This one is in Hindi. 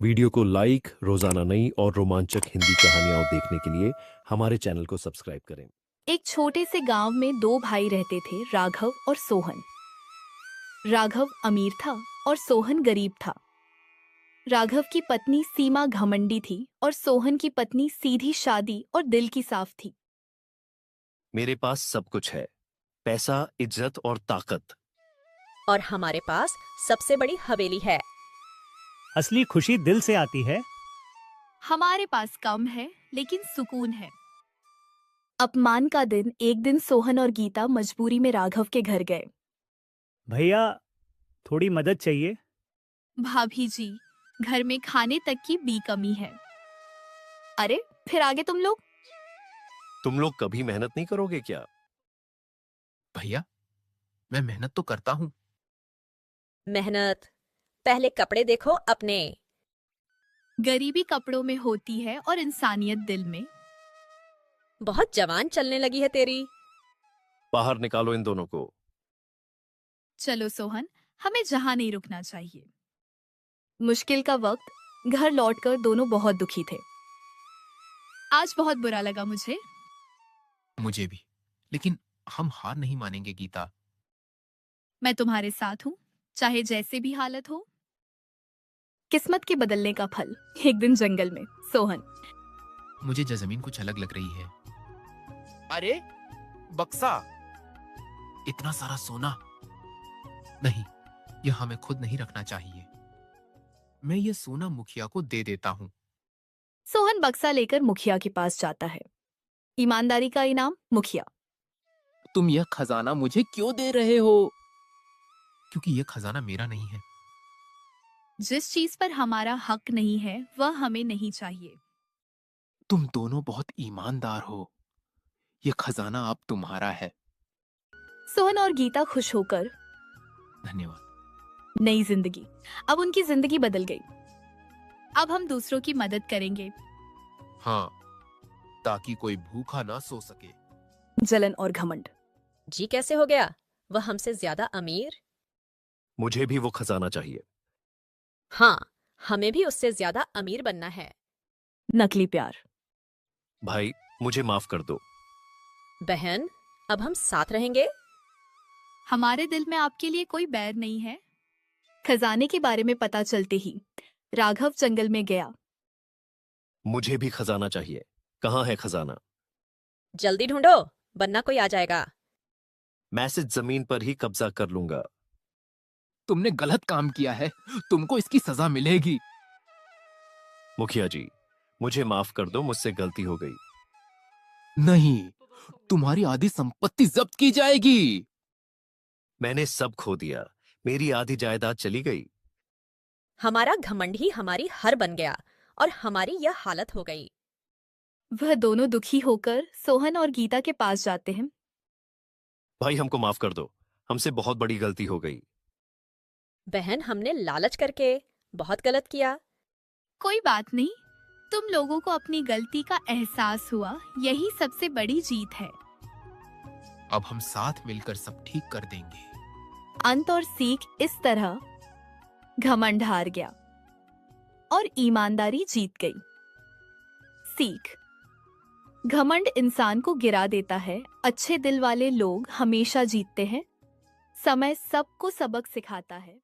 वीडियो को लाइक, रोजाना नई और रोमांचक हिंदी कहानियां देखने के लिए हमारे चैनल को सब्सक्राइब करें। एक छोटे से गांव में दो भाई रहते थे, राघव और सोहन। राघव अमीर था और सोहन गरीब था। राघव की पत्नी सीमा घमंडी थी और सोहन की पत्नी सीधी शादी और दिल की साफ थी। मेरे पास सब कुछ है, पैसा, इज्जत और ताकत। और हमारे पास सबसे बड़ी हवेली है। असली खुशी दिल से आती है। हमारे पास कम है लेकिन सुकून है। अपमान का दिन एक दिन सोहन और गीता मजबूरी में राघव के घर गए। भैया, थोड़ी मदद चाहिए। भाभी जी, घर में खाने तक की भी कमी है। अरे फिर आगे तुम लोग कभी मेहनत नहीं करोगे क्या? भैया, मैं मेहनत तो करता हूँ। मेहनत? पहले कपड़े देखो अपने। गरीबी कपड़ों में होती है और इंसानियत दिल में। बहुत जवान चलने लगी है तेरी। बाहर निकालो इन दोनों को। चलो सोहन, हमें जहां नहीं रुकना चाहिए। मुश्किल का वक्त घर लौटकर दोनों बहुत दुखी थे। आज बहुत बुरा लगा मुझे। मुझे भी, लेकिन हम हार नहीं मानेंगे गीता। मैं तुम्हारे साथ हूँ, चाहे जैसे भी हालत हो। किस्मत के बदलने का फल। एक दिन जंगल में सोहन। मुझे जमीन कुछ अलग लग रही है। अरे बक्सा, इतना सारा सोना नहीं, यह हमें खुद नहीं रखना चाहिए। मैं ये सोना मुखिया को दे देता हूँ। सोहन बक्सा लेकर मुखिया के पास जाता है। ईमानदारी का इनाम मुखिया। तुम यह खजाना मुझे क्यों दे रहे हो? क्योंकि यह खजाना मेरा नहीं है। जिस चीज पर हमारा हक नहीं है वह हमें नहीं चाहिए। तुम दोनों बहुत ईमानदार हो। यह खजाना अब तुम्हारा है। सोहन और गीता खुश होकर धन्यवाद। नई जिंदगी। अब उनकी जिंदगी बदल गई। अब हम दूसरों की मदद करेंगे। हाँ, ताकि कोई भूखा ना सो सके। जलन और घमंड। जी कैसे हो गया? वह हमसे ज्यादा अमीर। मुझे भी वो खजाना चाहिए। हाँ, हमें भी उससे ज्यादा अमीर बनना है। नकली प्यार। भाई, मुझे माफ कर दो। बहन, अब हम साथ रहेंगे। हमारे दिल में आपके लिए कोई बैर नहीं है। खजाने के बारे में पता चलते ही राघव जंगल में गया। मुझे भी खजाना चाहिए। कहाँ है खजाना? जल्दी ढूंढो, वरना कोई आ जाएगा। मैं सिर्फ जमीन पर ही कब्जा कर लूंगा। तुमने गलत काम किया है, तुमको इसकी सजा मिलेगी। मुखिया जी, मुझे माफ कर दो, मुझसे गलती हो गई। नहीं, तुम्हारी आधी संपत्ति जब्त की जाएगी। मैंने सब खो दिया, मेरी आधी जायदाद चली गई। हमारा घमंड ही हमारी हर बन गया और हमारी यह हालत हो गई। वह दोनों दुखी होकर सोहन और गीता के पास जाते हैं। भाई, हमको माफ कर दो, हमसे बहुत बड़ी गलती हो गई। बहन, हमने लालच करके बहुत गलत किया। कोई बात नहीं, तुम लोगों को अपनी गलती का एहसास हुआ, यही सबसे बड़ी जीत है। अब हम साथ मिलकर सब ठीक कर देंगे। अंत और सीख इस तरह। घमंड हार गया और ईमानदारी जीत गई। सीख। घमंड इंसान को गिरा देता है, अच्छे दिल वाले लोग हमेशा जीतते हैं। समय सबको सबक सिखाता है।